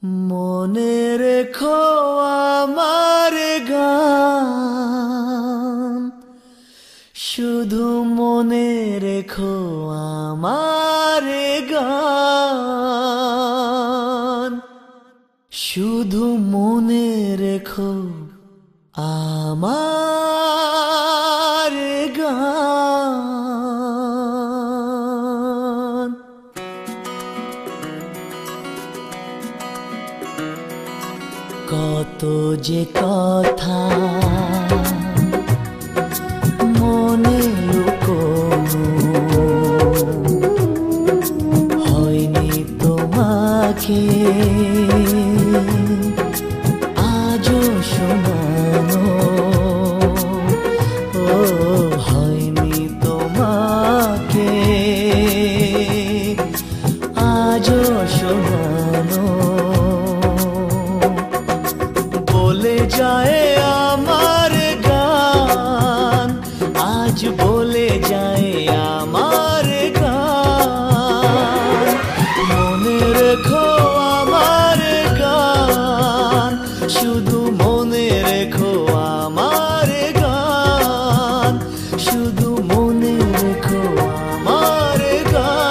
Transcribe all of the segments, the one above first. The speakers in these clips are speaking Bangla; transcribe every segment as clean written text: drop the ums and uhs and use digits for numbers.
মনে রেখো আমার গান, শুধু মনে রেখো আমার গান, শুধু মনে রেখো আমার গান। কত যে কথা মনে লুকোনো, হয়নি তোমাকে আজও শোনানো, ও হয়নি তোমাকে আজও শোনানো। বলে যায় আমার গান, আজ বলে যায় আমার গান। মনে রেখো আমার গান, শুধু মনে রেখো আমার গান, শুধু মনে রেখো আমার গান।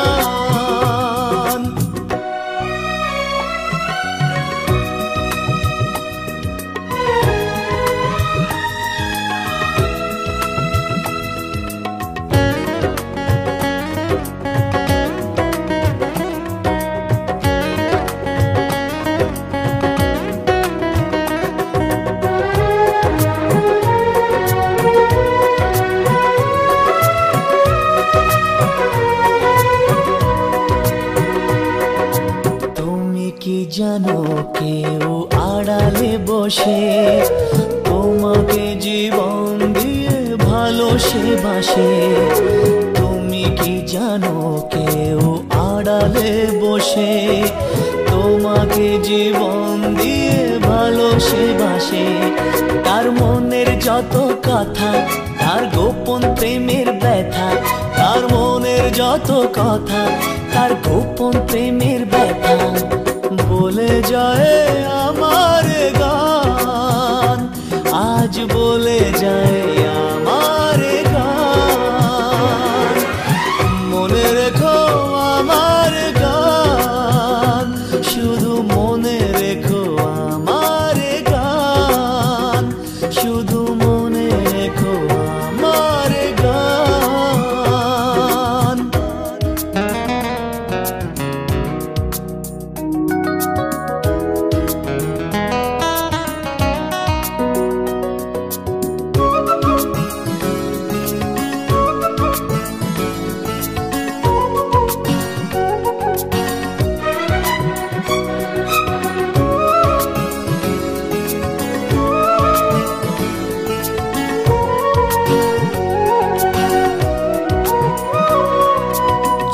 কি জানো কেউ আড়ালে বসে তোমাকে জীবন দিয়ে ভালোসে বাসে। তুমি কি জানো কেউ আড়ালে বসে তোমাকে জীবন দিয়ে ভালোসে বাসে। তার মনের যত কথা, তার গোপন প্রেমের ব্যথা, তার মনের যত কথা, তার গোপন প্রেমের ব্যথা বলে যায় আমার গান, আজ বলে যায় আমার গান। মনে রেখো আমার গান, শুধু মনে রেখো আমার গান, শুধু মনে রেখো আমার গান।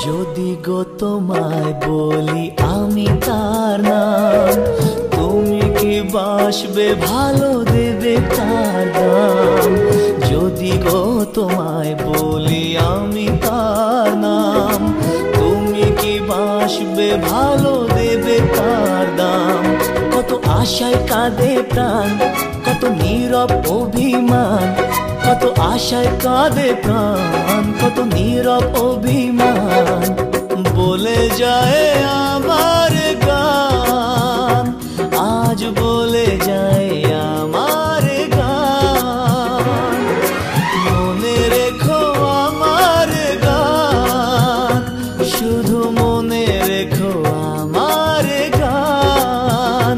যদি গো তোমায় বলি আমি তার নাম, তুমি কি বাসবে ভালো দেবে তার দাম। যদি গো তোমায় বলি আমি তার নাম, তুমি কি বাসবে ভালো দেবে তার দাম। কত আশায় কাঁদে প্রাণ, কত নীরব অভিমান, কত আশায় কাঁদে প্রাণ, কত নীরব অভিমান বলে যায় আমার গান, আজ বলে যায় আমার গান। মনে রেখো আমার গান, শুধু মনে রেখো আমার গান,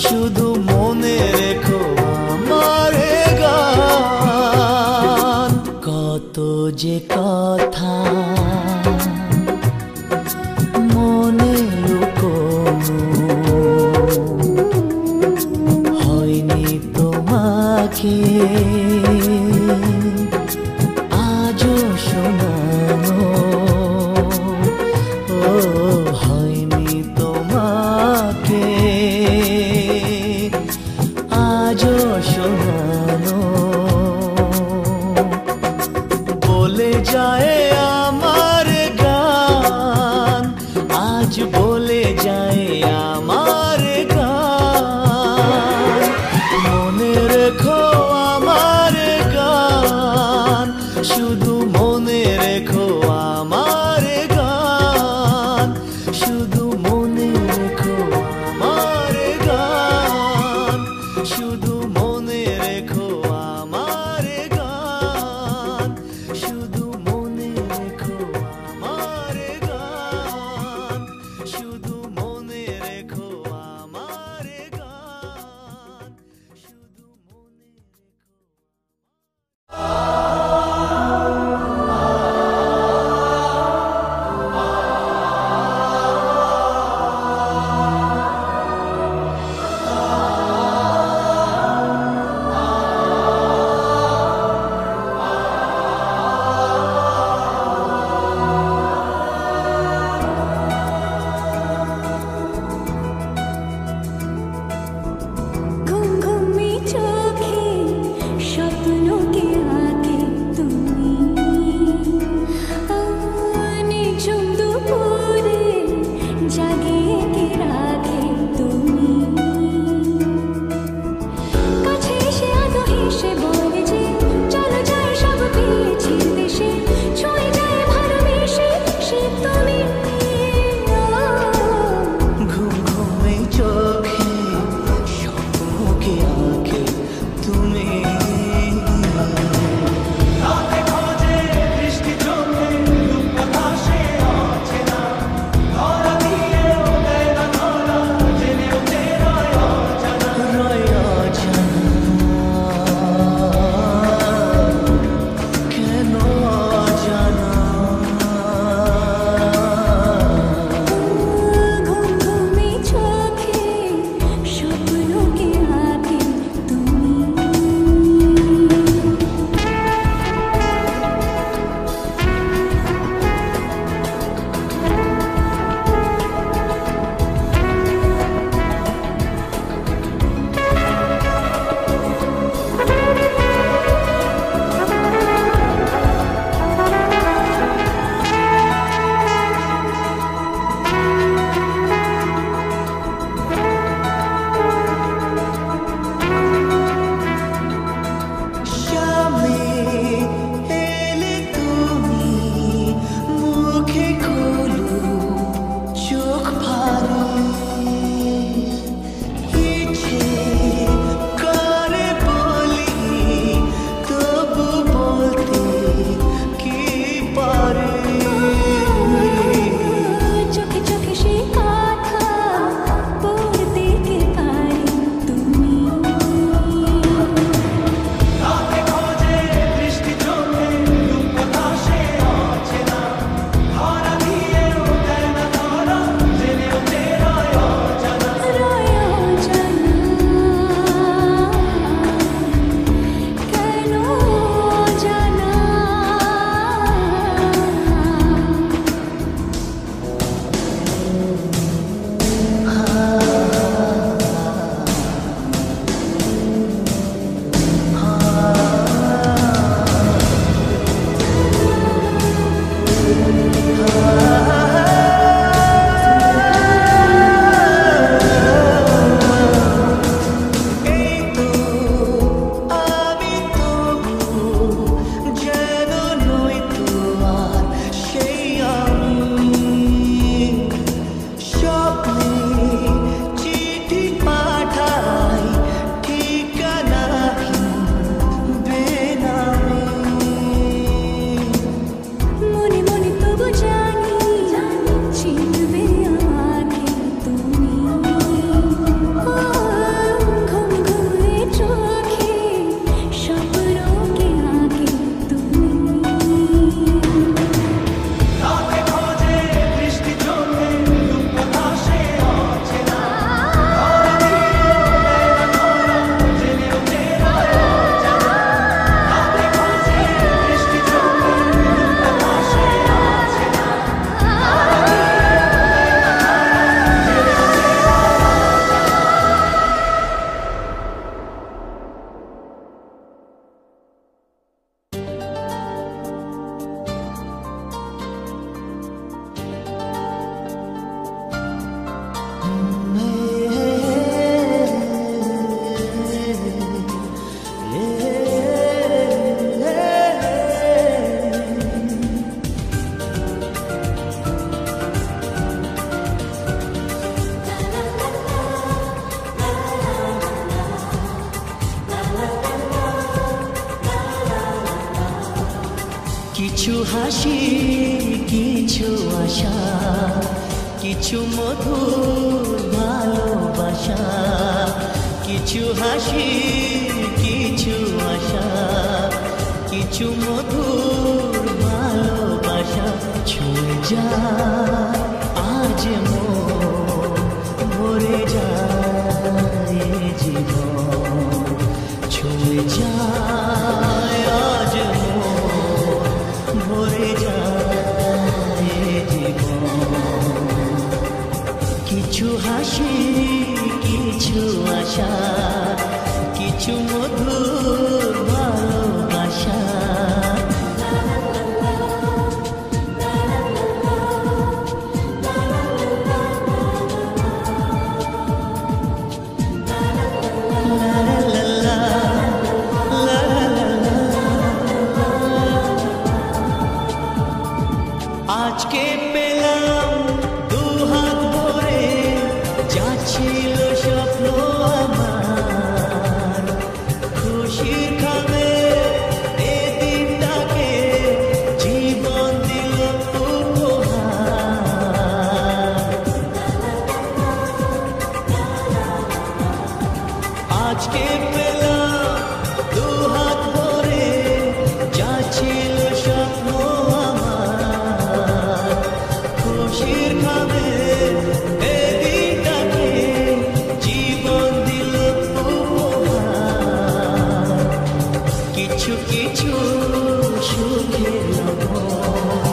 শুধু মনে রেখো আমার গান। কত যে কথা মনে লুকোনো, হয়নি তোমাকে আজও শোনানো, ও হয়নি তোমাকে আজও শোনানো। বলে যায় আমার গান, আজ বলে যায় আমার গান। কিছু হাসি কিছু আশা কিছু মধুর ভালোবাসা কিছু হাসি কিছু আশা কিছু মধুর ভালোবাসা ছুঁয়ে যায় আজ মন ভরে যায় জীবন ছুঁয়ে যায় আজ মন ভরে যায় জীবন কিছু হাসি কিছু আশা কিছু মধুর ভালোবাসা আজকে পেলাম দুহাত ভরে যা ছিল স্বপ্ন আমার খুশির খাবে এ দিনটাকে জীবন দিল উপহার আজকে পেলাম দুহাত ভরে যা ছিল স্বপ্ন খুশির খাবে এ দিনটাকে জীবন দিল উপহার কিছু কিছু সুখের লবণ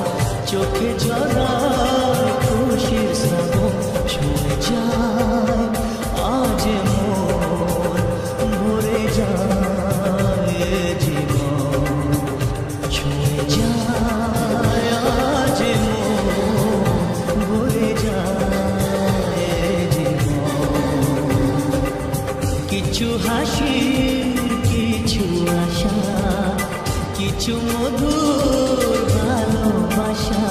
চোখে ঝরায় খুশির শ্রাবণ ছুঁয়ে যায় আজ মন ভরে যায় জীবন ছুঁয়ে যায় আজ মন ভরে যায় জীবন কিছু হাসি কিছু আশা কিছু মধুর ভালোবাসা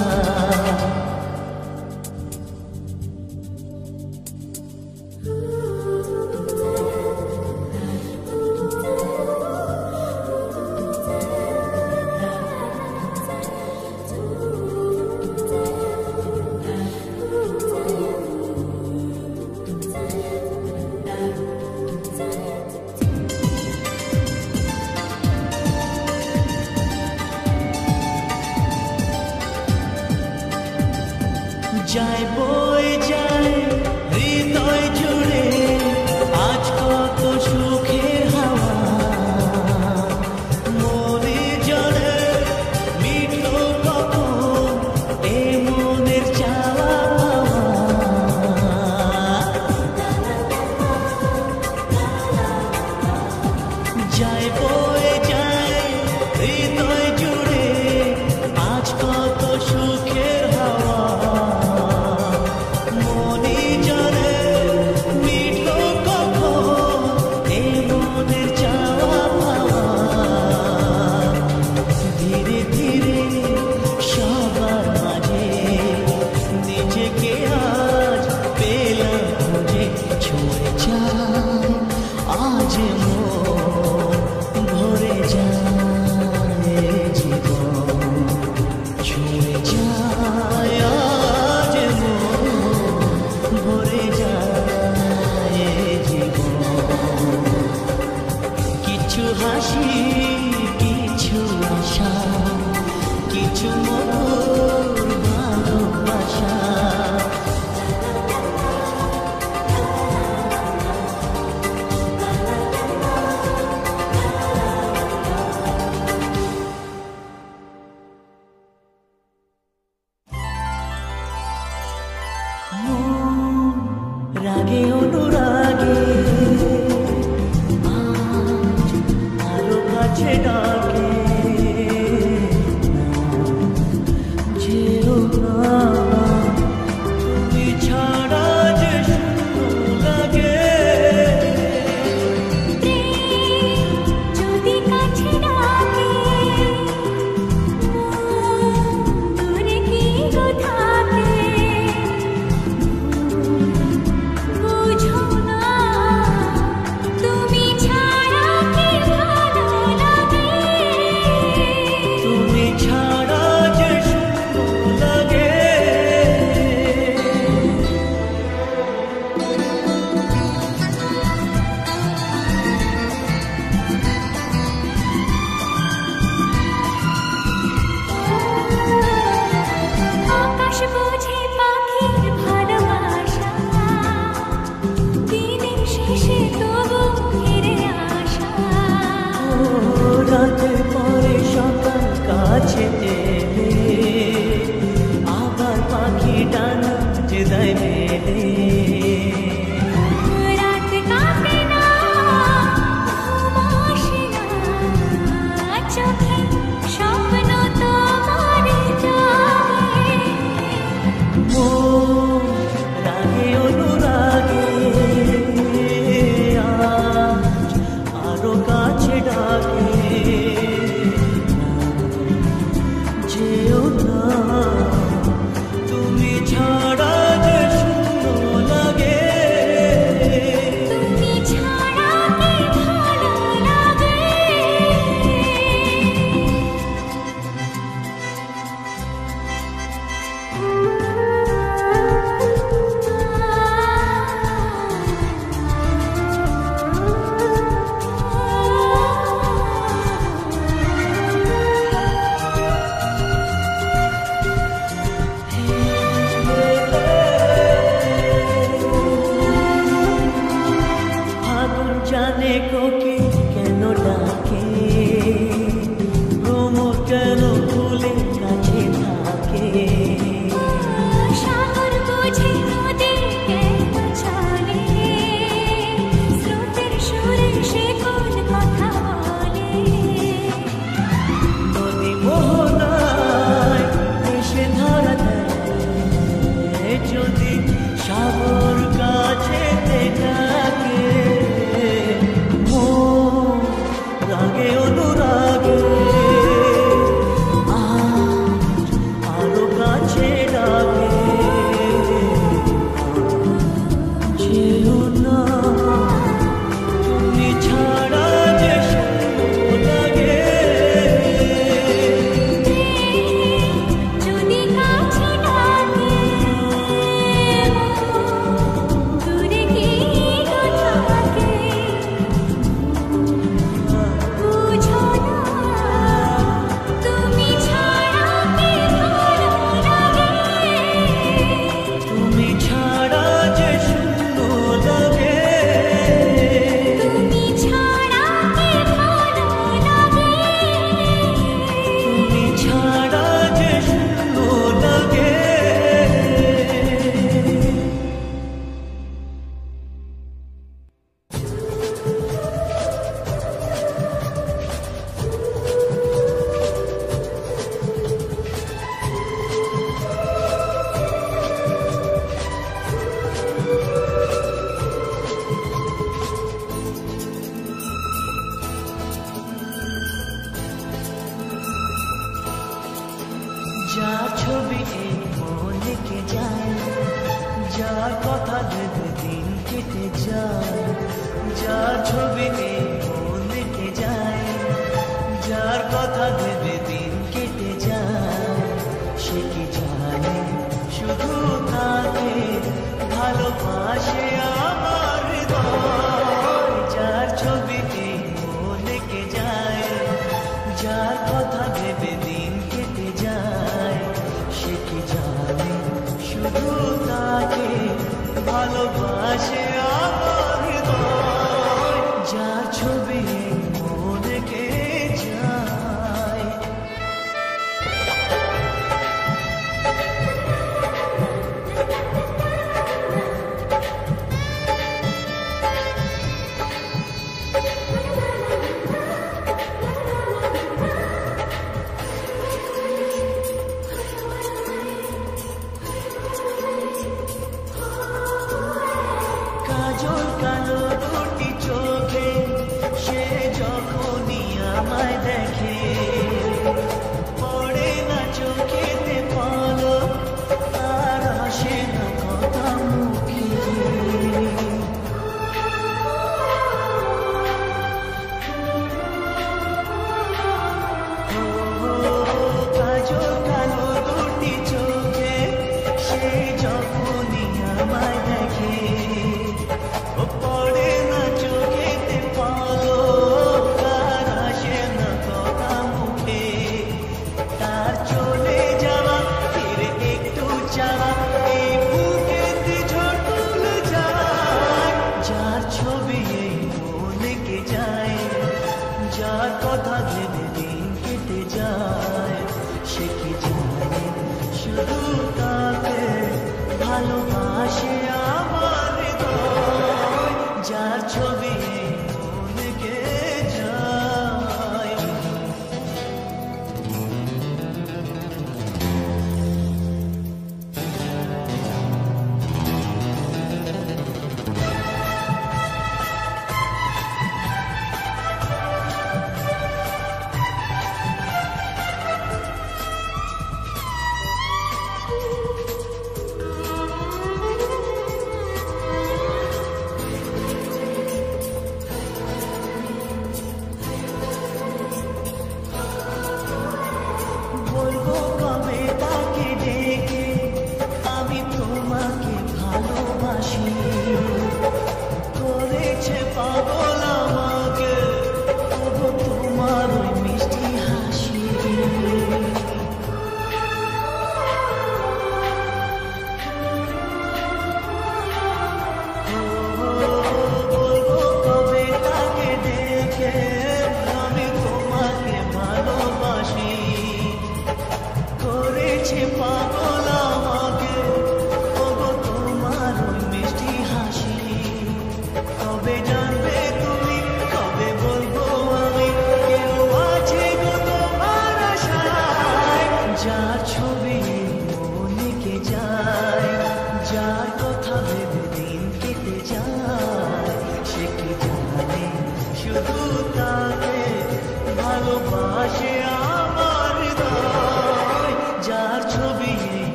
যায় বই যায় হৃদয় জুড়ে আজ কত সুখের হাওয়া মনে জলে মিঠো কখন এ মনের চাওয়া যায় বই যায় হৃদয় জুড়ে আজ কত সুখের হাওয়া আজ মন ভরে যায় জীবন ছুঁয়ে যায় আজ মন ভরে যায় জীবন কিছু হাসি কিছু আশা কিছু মধুর ভালোবাসা সে তবু ফিরে আসা। রাতের পরে সকাল কাছে এলে আবার পাখি ডানা যে দেয় মেলে। রাত কাটে না, ঘুম আসে না, চোখে স্বপ্ন তোমার জাগে। মন রাগে অনুরাগে আজ আরো কাছে ডাকে। যেও না তুমি ছাড়া যে শূন্য লাগে। তুমি ছাড়া কি ভালো লাগে। আগুন জানে কোকিল কেন ডাকে, ভ্রমর কেন ফুলে কাছে থাকে। সাগর বুঝে নদী কেন চলে, স্রোতের সুরে সে কোন কথা বলে। নদী মোহনায় এসে ধরা দেয় যদি সাগর কাছে ডাকে। মন রাগে অনুরাগে আজ আরো কাছে ডাকে। যেও না তুমি ছাড়া যে শূন্য লাগে। যদি কাছে ডাকে, দূরে কি গো থাকে। বুঝো না তুমি ছাড়া কি ভালো লাগে। তুমি ছাড়া যে শূন্য লাগে। তুমি ছাড়া কি ভালো লাগে। তুমি ছাড়া যে শূন্য লাগে। যা ছবি এই মনে কে যায়, যার কথা ভেবে দিন কেটে যায়। যা ছবি এই মনে কে যায়, যার কথা ভেবে দিন কেটে যায়। সে কি জানে শুধু তাকে ভালোবাসে আমার হৃদয়। যার ছবি এই মনে কে যায়, যার কথা ভেবে দিন কেটে যায়। সে কি জানে শুধু তাকে ভালোবাসে আমার হৃদয়। যার ছবি মনে কে যায়।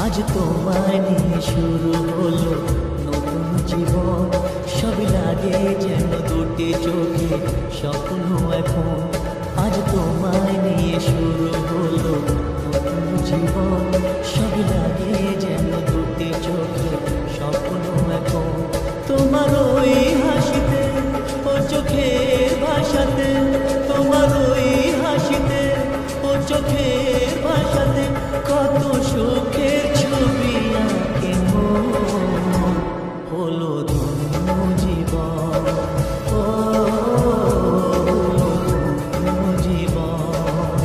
আজ তোমায় নিয়ে শুরু হলো নতুন জীবন, সবই লাগে যেন দুটি চোখে স্বপ্ন এখন। আজ তোমায় নিয়ে শুরু হলো নতুন জীবন, সবই লাগে যেন দুটি চোখে স্বপ্ন এখন। তোমার ওই হাসিতে ও চোখের ভাষাতে, তোমার ওই হাসিতে ও চোখের ভাষাতে কত সুখের ছবি আঁকে মন। হলো ধন্য জীবন, ও হলো ধন্য জীবন।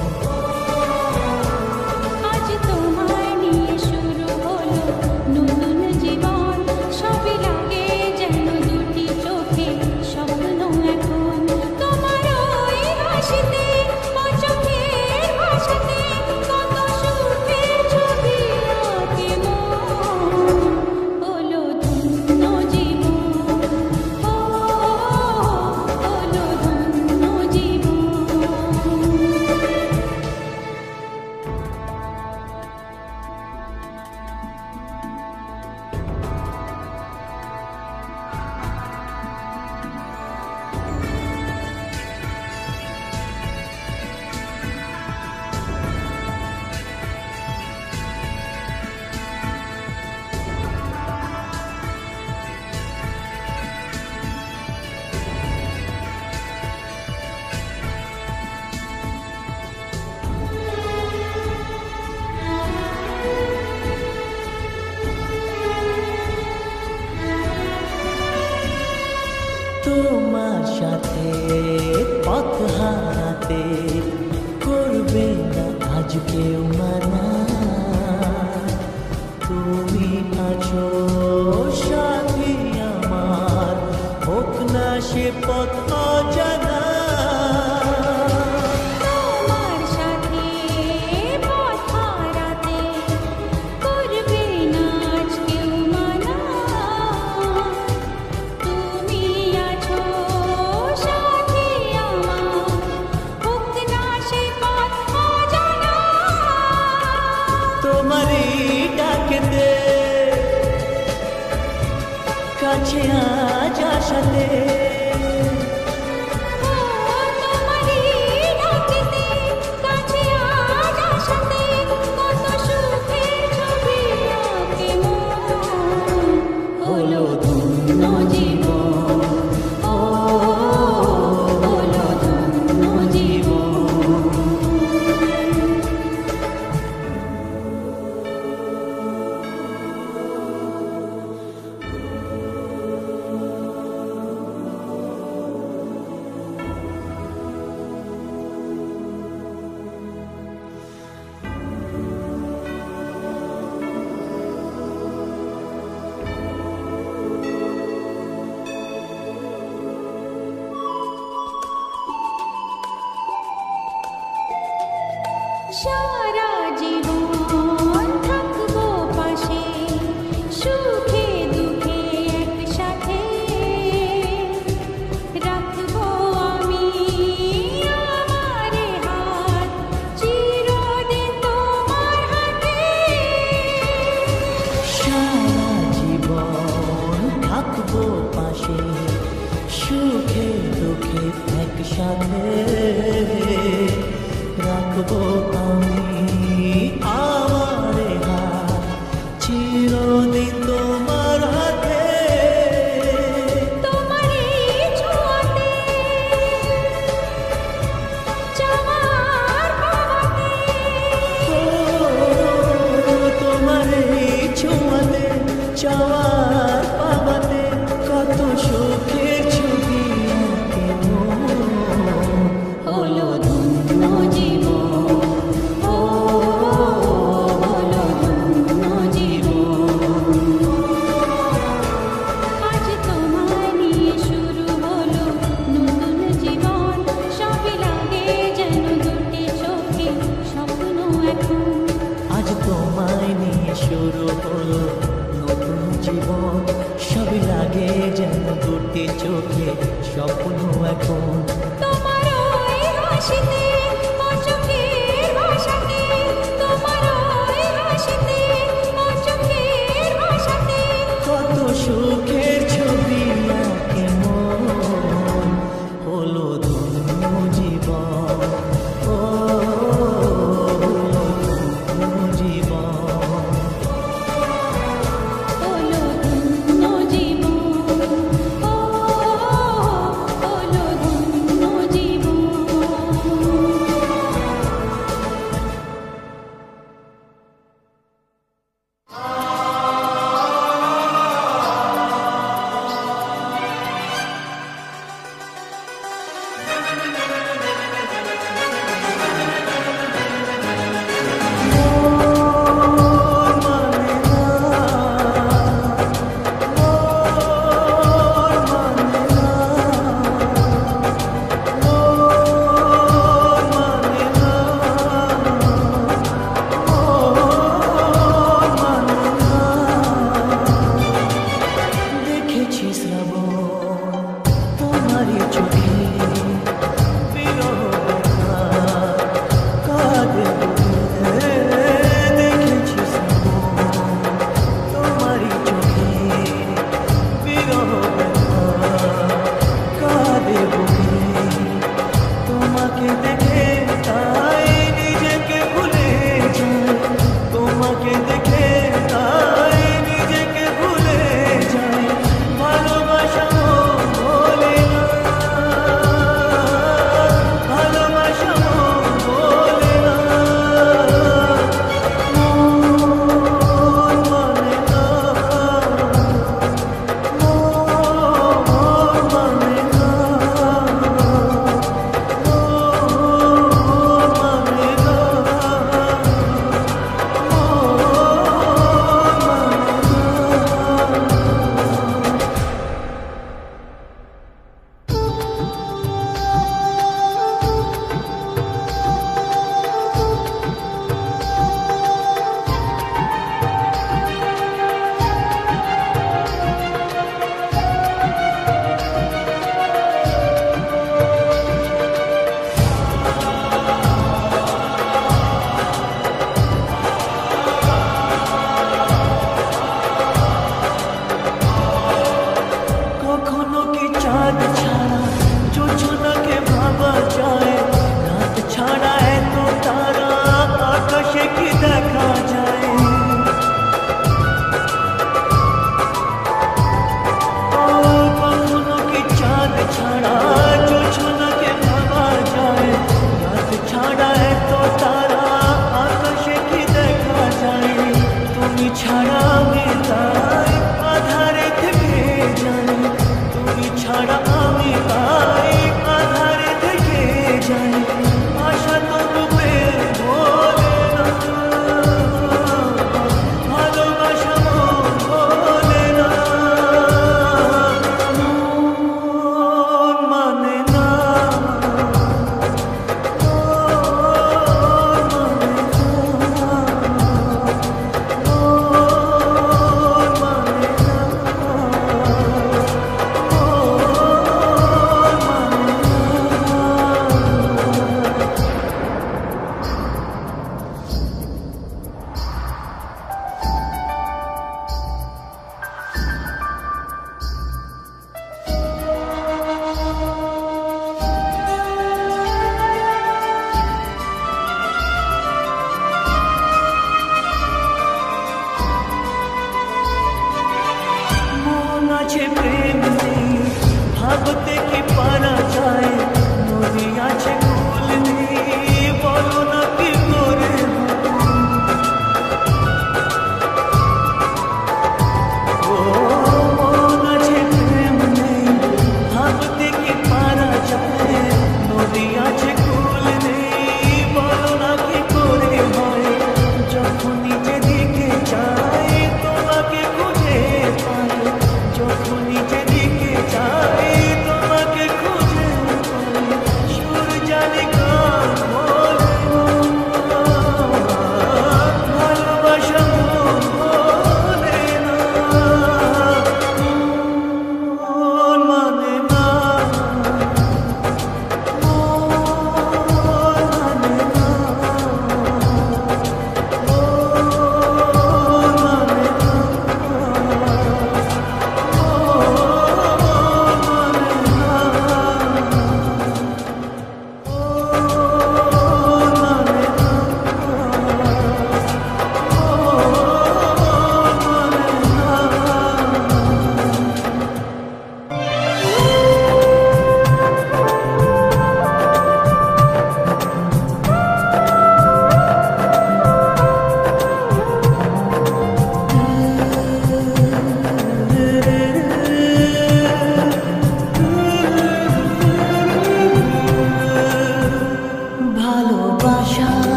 আজ তোমায় নিয়ে শুরু হলো নতুন জীবন, সবই লাগে যেন দুটি চোখে স্বপ্ন এখন। তোমার ওই হাসিতে ও চোখের ভাষাতে কত সুখের ছবি আঁকে মন। হলো ধন্য জীবন, ও হলো ধন্য জীবন। তোমার সাথে পথ হারাতে করবে না আজ কেউ মানা। তুমি আছো সাথী আমার, হোক না সে পথ অজানা। তোমার সাথে পথ হারাতে করবে না আজ কেউ মানা। তুমি আছো সাথী আমার, হোক না সে পথ অজানা। তোমারই ডাকেতে কাছে আজ আসাতে, তোমারই ডাকেতে কাছে আজ আসাতে কত সুখের ছবি আঁকে মন। হলো ধন্য জীবন, ও হলো ধন্য জীবন। সারা জীবন থাকবো পাশে, সুখে দুঃখে একসাথে রাখবো আমি আমার হাত চিরদিন তোমার হাতে। সারা জীবন থাকবো পাশে, সুখে দুঃখে একসাথে রাখবো আমি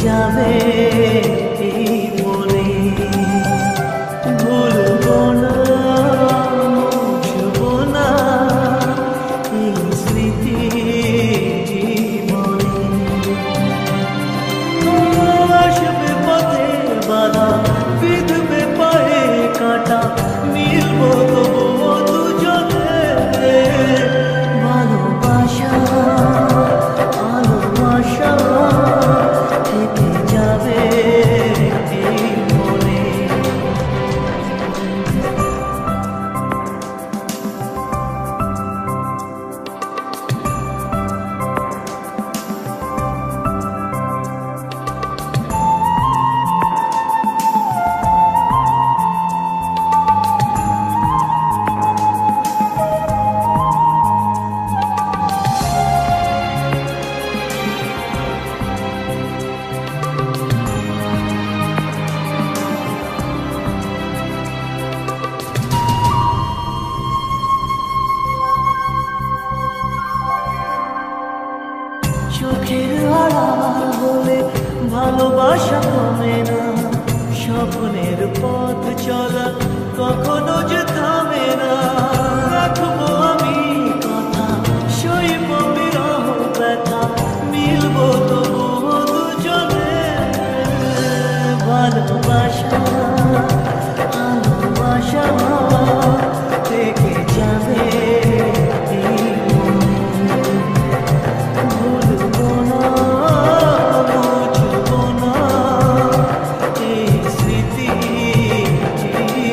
যাবে এই মনে ভুলবো না মুছবো না এই স্মৃতি জীবনে আসবে পথে বাধা বিধবে পায়ে কাটা মিলবো তবুও দুজনে ভালোবাসা ভালোবাসা থেকে যাবে এই মনে চোখের আড়াল হলে ভালোবাসা কমে না স্বপ্নের পথ চলা কখনো যে থামে না রাখবো আমি কথা সইব বিরহ ব্যথা মিলবো তবুও দুজনে ভালোবাসা ভালোবাসা থেকে যাবে এই মনে ভুলবো না মুছবো না এই স্মৃতি জীবনে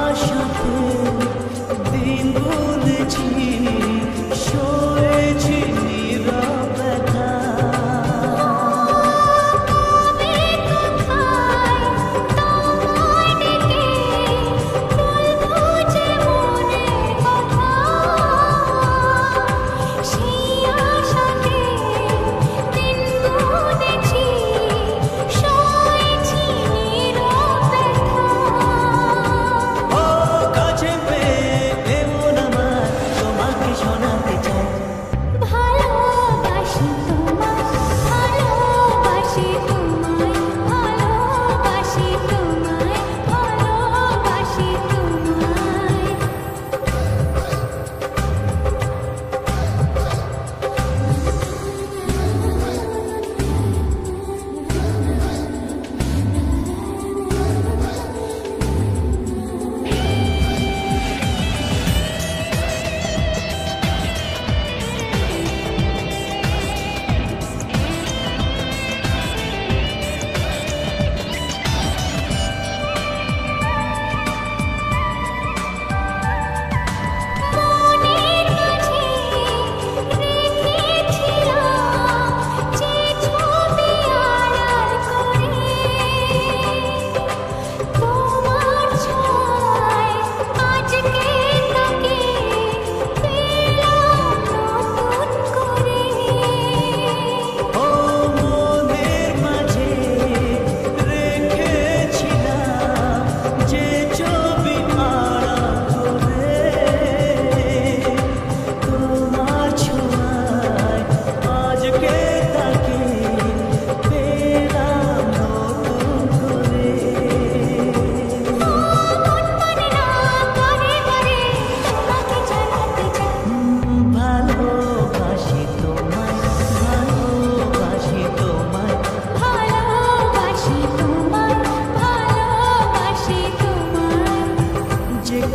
আশাতে দিন গুলেছি, সয়েছি নীরব ব্যথা।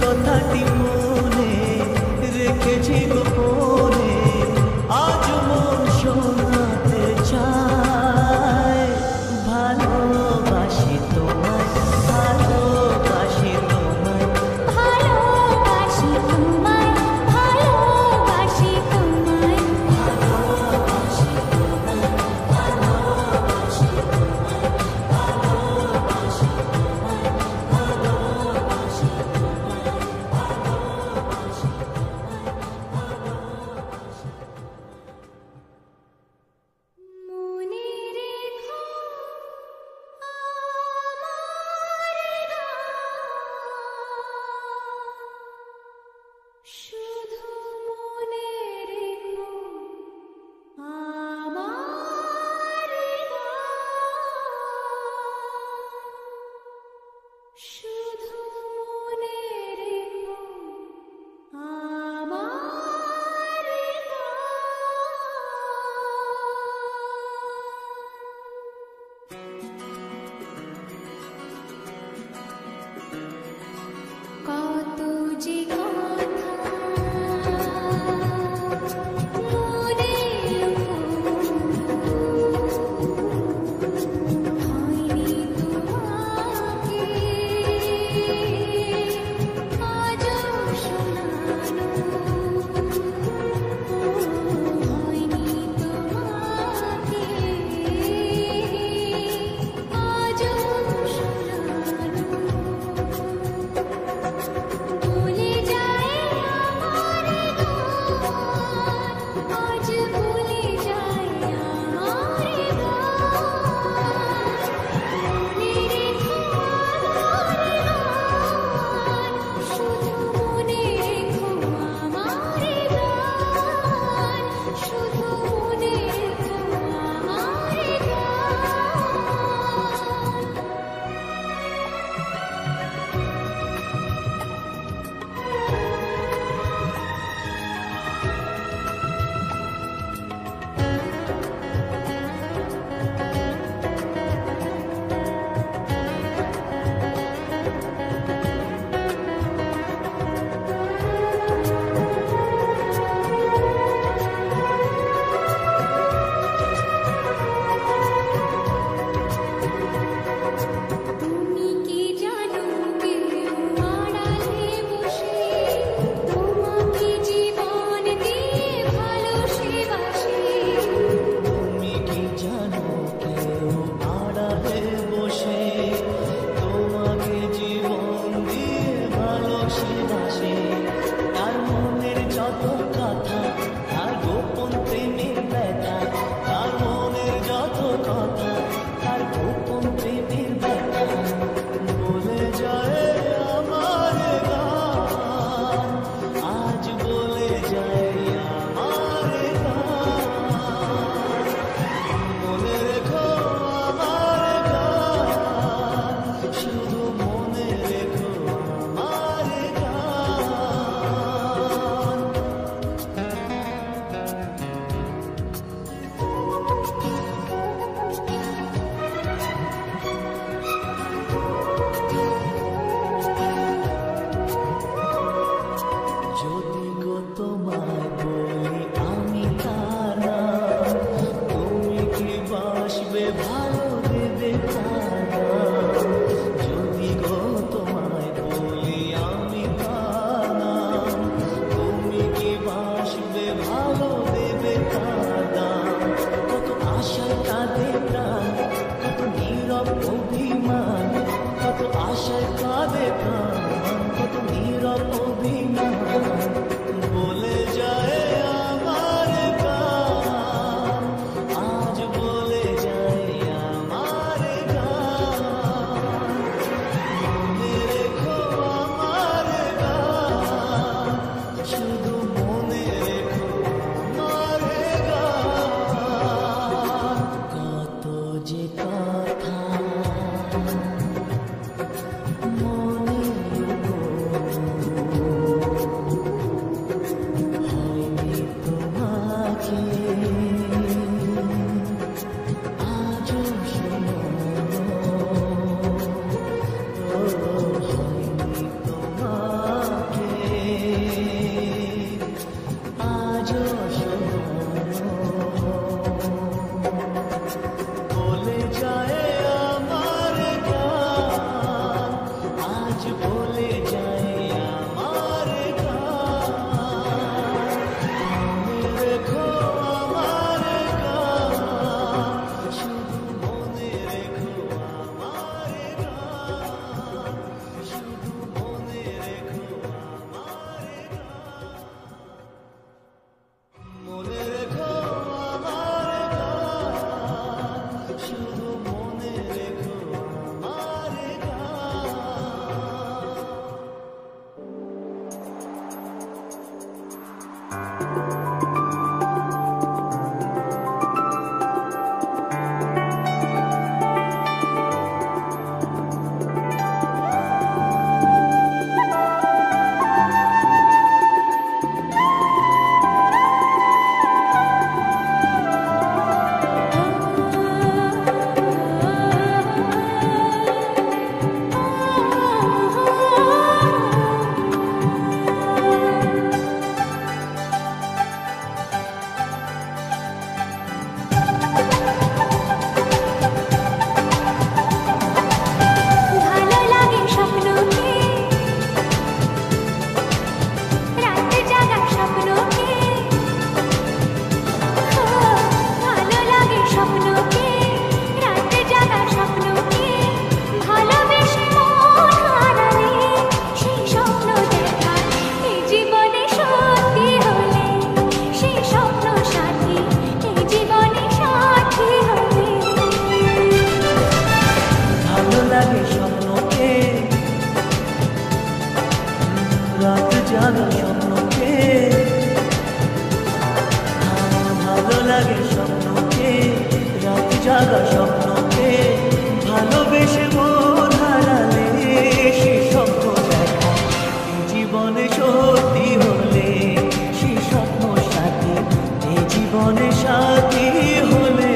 কথাটি মনে রেখেছি গোপনে, আজ মন শোনাতে চায়। ভালোবাসি তোমায়, ভালোবাসি তোমায়, ভালোবাসি তোমায়, ভালোবাসি তোমায়, ভালোবাসি তোমায়, ভালোবাসি তোমায়, ভালোবাসি তোমায়, ভালোবাসি মনে রেখো আমার গান, শুধু মনে রেখো আমার গান, শুধু মনে রেখো আমার গান। কত যে কথা বাঁশির বাঁশি তার মনের যত কথা, তার গোপন প্রেমের ব্যথা, তার মনের যত কথা, তার গোপন প্রেমের ব্যথা বলে যায় আমার গান, আজ বলে যায় আমার গান। মনে রেখো আমার গান, শুধু মনে রেখো আমার গান। যদি গো তোমায় বলি আমি তার নাম, তুমি কি বাসবে ভালো দেবে তার নাম? যদি গো তোমায় বলি আমি তার নাম, তুমি কি বাসবে ভালো দেবে তার নাম? কত আশায় কাঁদে প্রাণ, কত নীরব অভিমান, কত আশায় কাঁদে প্রাণ, কত নীরব অভিমান বলে যায় আমার গান, আজ বলে যায় আমার গান। মনে রেখো আমার গান, শুধু মনে রেখো আমার গান। কত যে কথা মনে হয়নি তোমাকে, আজও শোনো হয়নি তোমাকে, আজও শোনো বলে যায় আমার গান, আজ বলে যায় আমার গান। মনে রেখো আমার গান, শুধু মনে রেখো আমার গান, শুধু মনে রেখো আমার গান। মনে রেখো আমার গান, শুধু মনে রেখো আমার গান। ভালো লাগে স্বপ্নকে, রাত জাগা স্বপ্নকে, ভালো লাগে স্বপ্নকে, রাত জাগা স্বপ্নকে, ভালোবেসে মন হারালে সেই স্বপ্ন দেখা এই জীবনে সত্যি হলে, সেই স্বপ্ন সাথী এই জীবনে সাথী হলে। ভালো লাগে স্বপ্নকে, রাত জাগা স্বপ্নকে, ভালো লাগে স্বপ্নকে, রাত জাগা স্বপ্নকে, ভালোবেসে মন হারালে সেই স্বপ্ন দেখা এই জীবনে সত্যি হলে, সেই স্বপ্ন সাথী এই জীবনে সাথী হলে।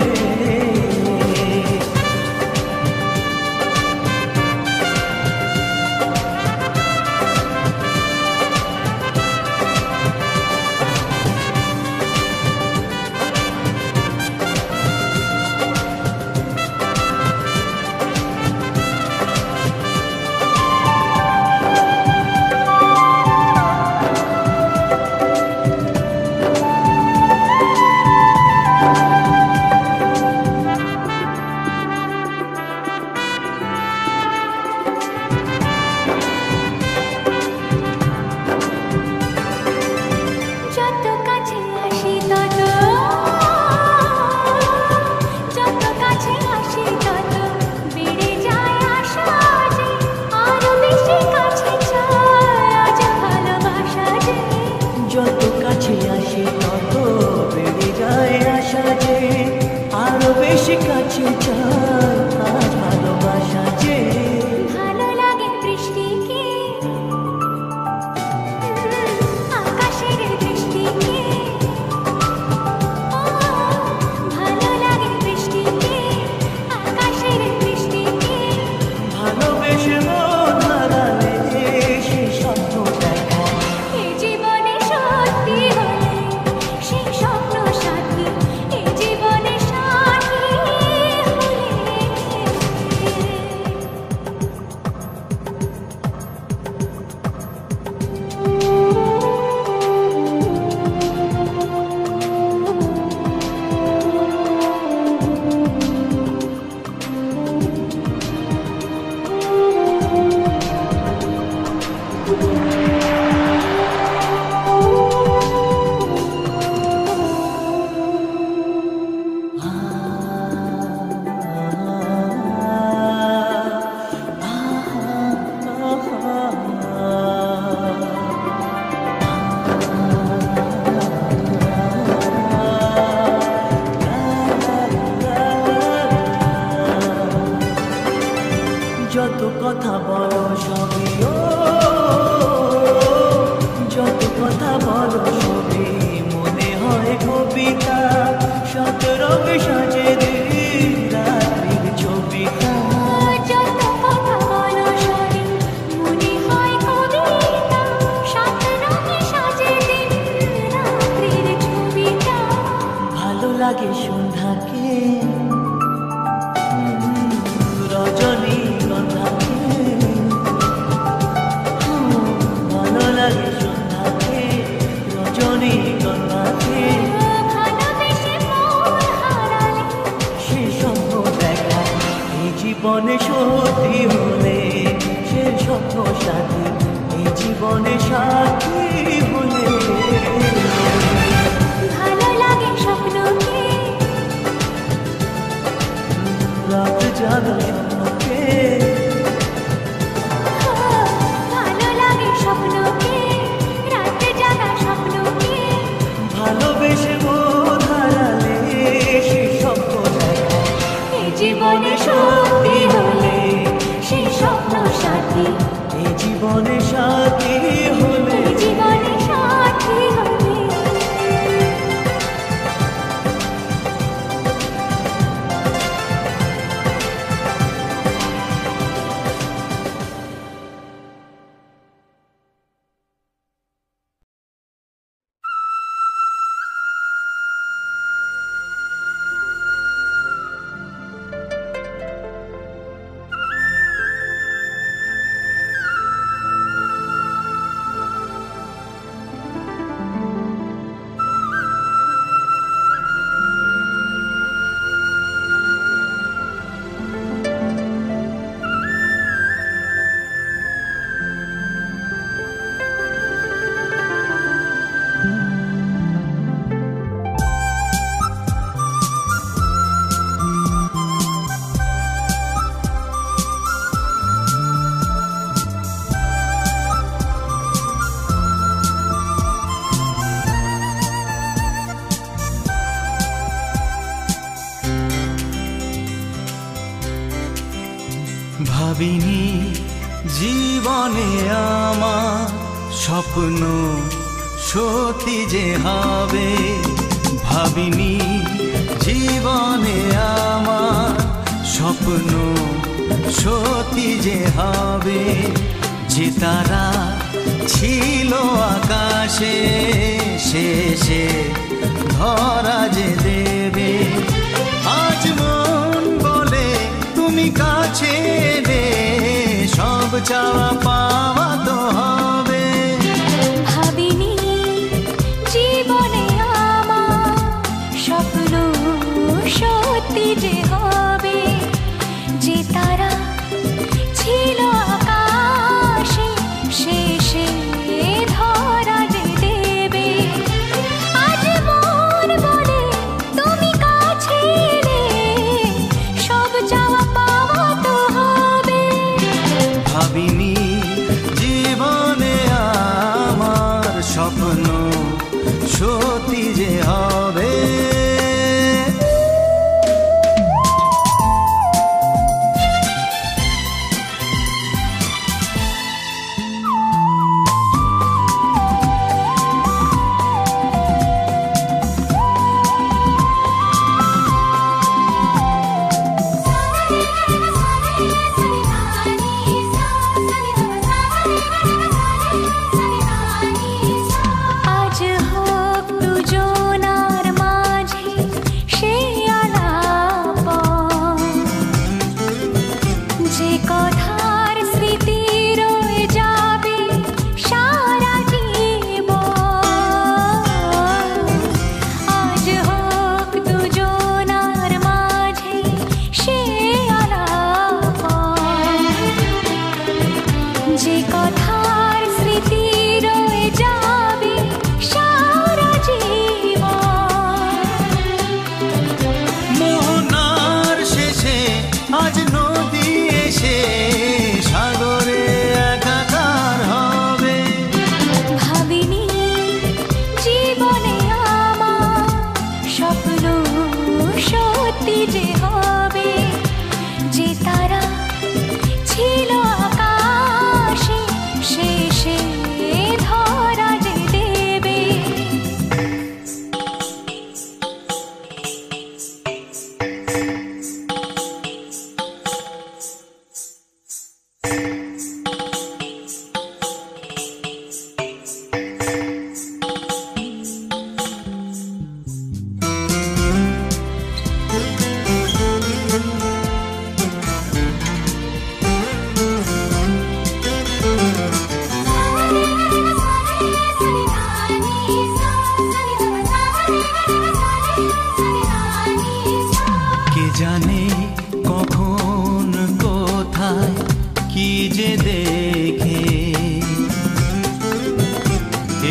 যত কথা বলো সবই যত কথা বলো সবই মনে হয় কবিতা, শত রঙে সাজে রাত্রির ছবিটা। যত কথা বলো সবই মনে হয় কবিতা, সাত রঙে সাজে দিন রাত্রির ছবিটা। ভালো লাগে সন্ধ্যাকে রজনী গন্ধাকে, ভালো লাগে সন্ধ্যাকে রজনী গন্ধাকে। ভালোবেসে মন হারালে সে স্বপ্ন দেখা এই জীবনে সত্যি হলে, সে স্বপ্ন সাথী এই জীবনে সাথী হলে। ভালো লাগে স্বপ্নকে রাত জাগা স্বপ্নকে, ভালো লাগে স্বপ্নকে রাত জাগা স্বপ্নকে। ভালোবেসে মন হারালে সে স্বপ্ন দেখা এই জীবনে সত্যি হলে সেই স্বপ্ন সাথী, এই জীবনে সাথী হলে। এই জীবনে সাথী হলে। ভাবিনি জীবনে আমার স্বপ্ন সত্যি যে হবে, ভাবিনি জীবনে আমার স্বপ্ন সত্যি যে হবে। যে তারা ছিল আকাশে শেষে ধরা যে দেবে। আজ মন বলে তুমি কাছে এলে, সব চাওয়া পাওয়া তো হবে। ভাবিনি জীবনে আমার স্বপ্ন সত্যি যে হবে। যে তারা ছিল আকাশে শেষে ধরা যে দেবে। আজ মন বলে তুমি কাছে এলে, সব চাওয়া পাওয়া তো হবে। ভাবিনি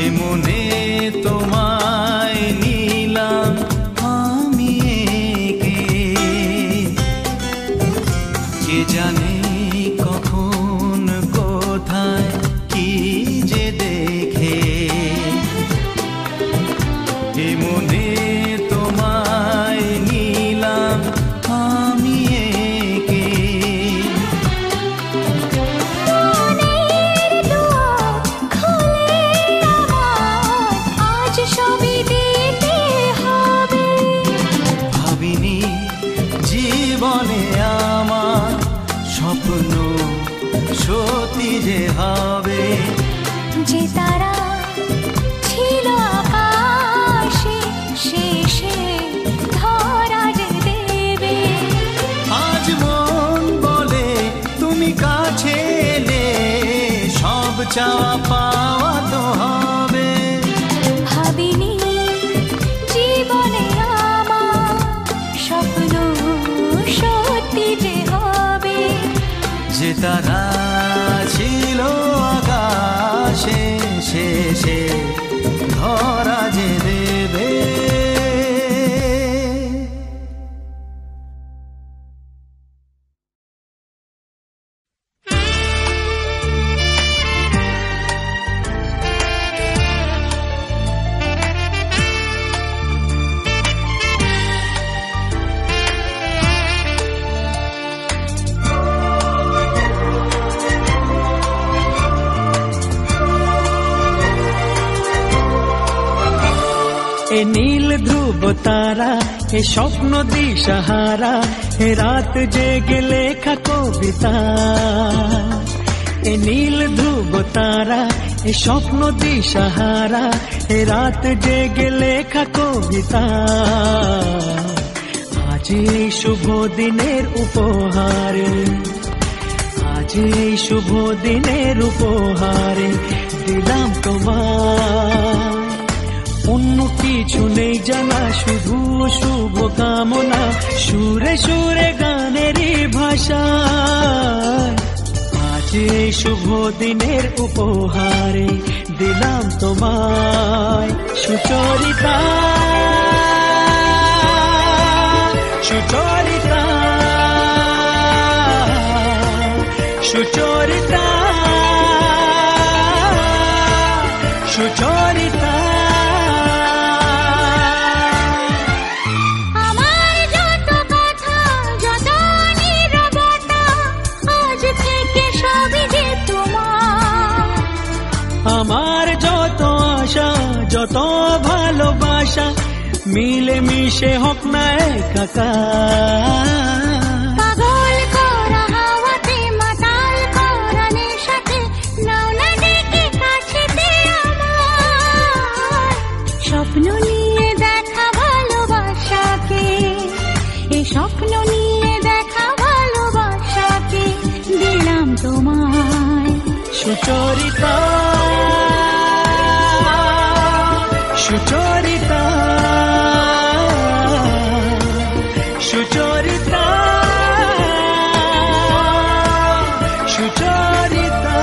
এ মনে তোমায় নিলাম আমি একে, কে জানে কখন কোথায় কি যে দেখে। এ মনে তোমায় নিলাম আমি একে, মনের দুয়ার খুলে আমার আজ সবই দিতে হবে। ভাবিনি জীবনে আমার স্বপ্ন সত্যি যে হবে। যে তারা ছিল আকাশে শেষে ধরা যে দেবে। আজ মন বলে তুমি কাছে এলে সব চাওয়া পাওয়া তো হবে। ভাবিনি জীবনে আমার স্বপ্ন সত্যি যে হবে। যে তারা ছিল আকাশে শেষে ধরা যে দেবে। এ নীল ধ্রুব তারা, এ স্বপ্ন দিশাহারা, এ রাত জেগে লেখা কবিতা। এ নীল ধ্রুব তারা, এ স্বপ্ন দিশাহারা, এ রাত জেগে লেখা কবিতা। আজ এই শুভ দিনের উপহারে, আজ এই শুভ দিনের উপহারে দিলাম তোমায় অন্য কিছু নেই জানা, শুধু শুভ কামনা সুরে সুরে গানেরই ভাষা। আজ এই শুভ দিনের উপহারে দিলাম তোমায় সুচরিতা, সুচরিতা, সুচরিতা, সুচরিতা। আমার যত কথা যত নীরবতা আজ থেকে সবই যে তোমার। আমার যত আশা যত ভালোবাসা মিলে মিশে হোক না একাকার। পাগল করা হাওয়াতে মাতাল করা নেশাতে নাও না ডেকে কাছেতে আমার। স্বপ্ন নিয়ে দেখা ভালোবাসাকে, এই স্বপ্ন নিয়ে দেখা ভালোবাসাকে দিলাম তোমায় সুচরিতা, সুচরিতা, সুচরিতা, সুচরিতা।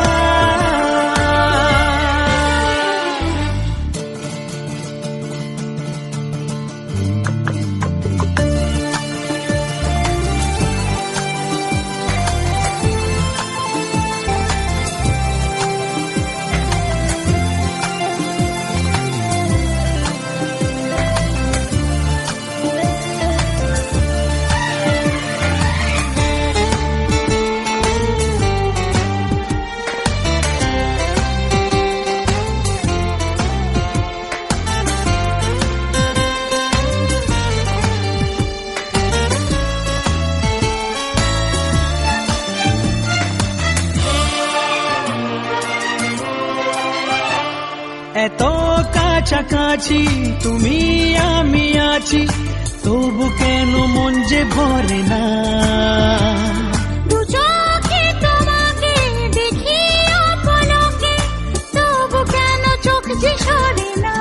এত কাছাকাছি তুমি আমি আছি, তবু কেন মন যে ভরে না। দু চোখে তোমাকে দেখি অপলকে, তবু কেন চোখ যে সরে না।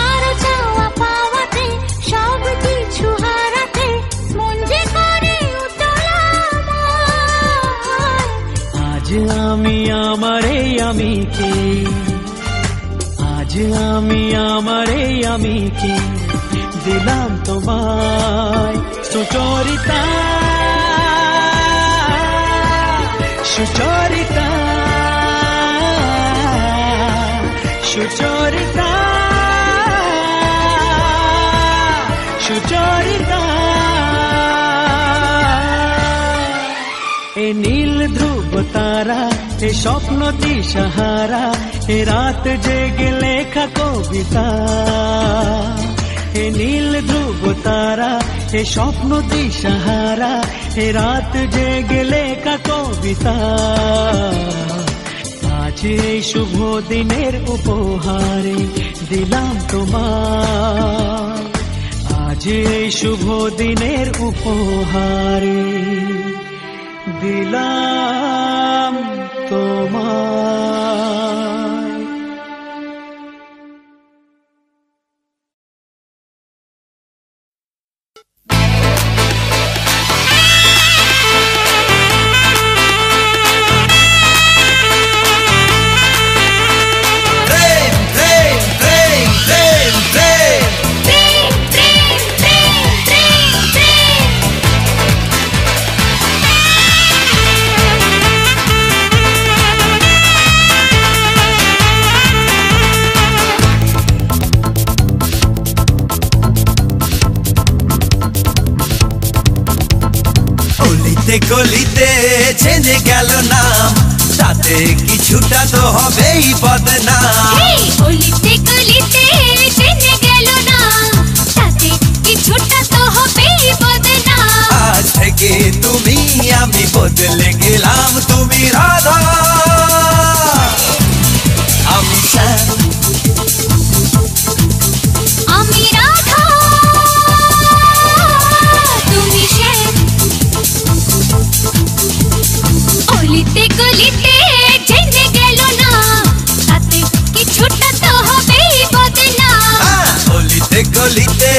আরো চাওয়া পাওয়াতে সব কিছু হারাতে মন যে করে উতলা আমার। আজ আমি আমার এই আমিকে আমি আমার এই আমি কি দিলাম তোমায় সুচরিতা সুচরিতা সুচরিতা সুচরিতা এ নীল ধ্রুব তারা এ স্বপ্ন দিশাহারা এ রাত জেগে লেখা কবিতা এ নীল ধ্রুব তারা এ স্বপ্ন দিশাহারা এ রাত জেগে লেখা কবিতা আজ এই শুভ দিনের উপহারে দিলাম তোমার আজ এই শুভ দিনের উপহারে দিলাম তোমায় গলিতে চেনে গেল নাম তাতে কিছুটা তো হবেই বদনাম গলিতে গলিতে চেনে গেল নাম তাতে কিছুটা তো হবেই বদনাম আজ থেকে তুমি আমি বদলে গেলাম তুমি রাধা আমি শ্যাম আমি রাধা তুমি শ্যাম গলিতে গলিতে চেনে গেল না তাতে কিছুটা তো হবেই বদনাম গলিতে গলিতে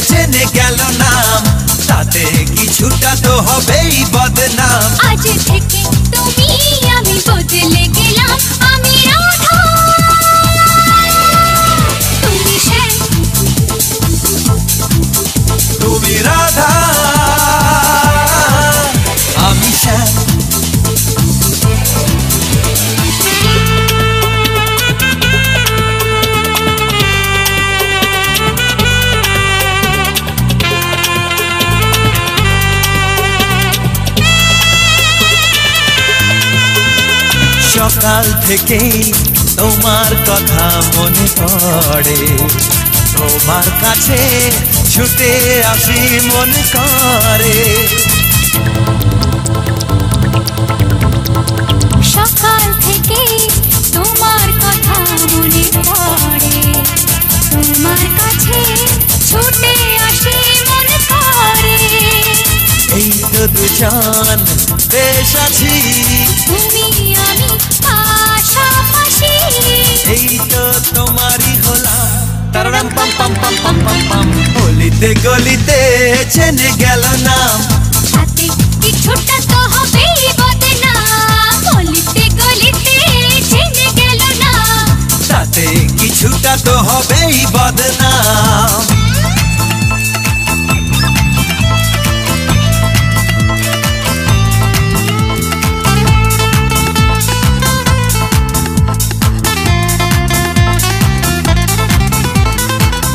চেনে গেল নাম তাতে কিছুটা তো হবেই বদনাম আজ থেকে তুমি আমি বদলে গেলাম আমি রাধা তুমি শ্যাম তুমি রাধা আমি শ্যাম সকাল থেকেই তোমার কথা মনে পড়ে তোমার কাছে ছুটে আসি মন করে সকাল থেকে তোমার কথা মনে পড়ে তোমার কাছে ছুটে আসি মন করে এই তো দুজন বেশ আছি তুমি আমি পাশাপাশি এই তো তোমারই হলাম তারাম পাম পাম পাম পাম পাম পাম গলিতে গলিতে চেনে গেল নাম তাতে কিছুটা তো হবেই বদনাম গলিতে গলিতে চেনে গেল না তাতে কিছুটা তো হবেই বদনাম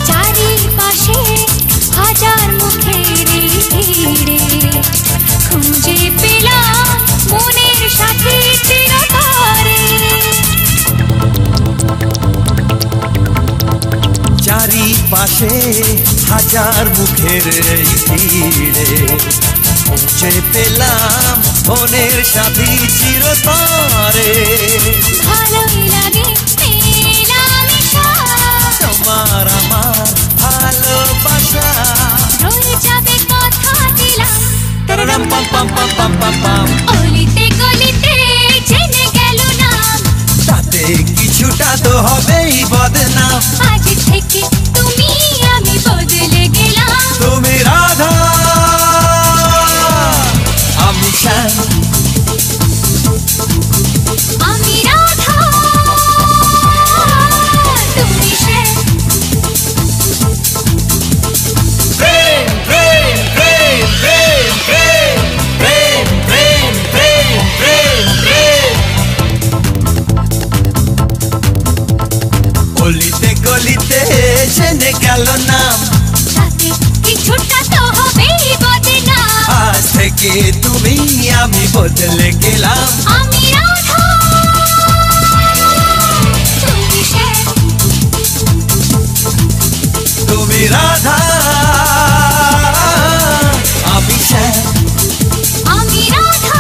চারিপাশে হাজার মুখের ভিড়ে খুঁজে পেলাম মনের সাথে চিরতরে চারিপাশে হাজার মুখের ভিড়ে খুঁজে পেলাম মনের সাথী চিরতরে ভালোই লাগে মেলামেশা তোমার আমার ভালোবাসা রয়ে যাবে কথা দিলাম তারাম পাম পাম পাম পাম পাম পাম গলিতে গলিতে চেনে গেল নাম তাতে কিছুটা তো হবেই বদনাম আজ থেকে তুমি আমি বদলে গেলাম তুমি রাধা আমি শ্যাম আমি রাধা তুমি জেনে গেল নাম। সাথে কিছুটা তো হবেই বদনাম। আজ থেকে তুমি আমি বদলে গেলাম। আমি রাধা তুমি শ্যাম। তুমি রাধা আমি শ্যাম। আমি রাধা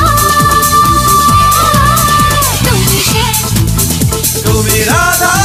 তুমি শ্যাম। তুমি রাধা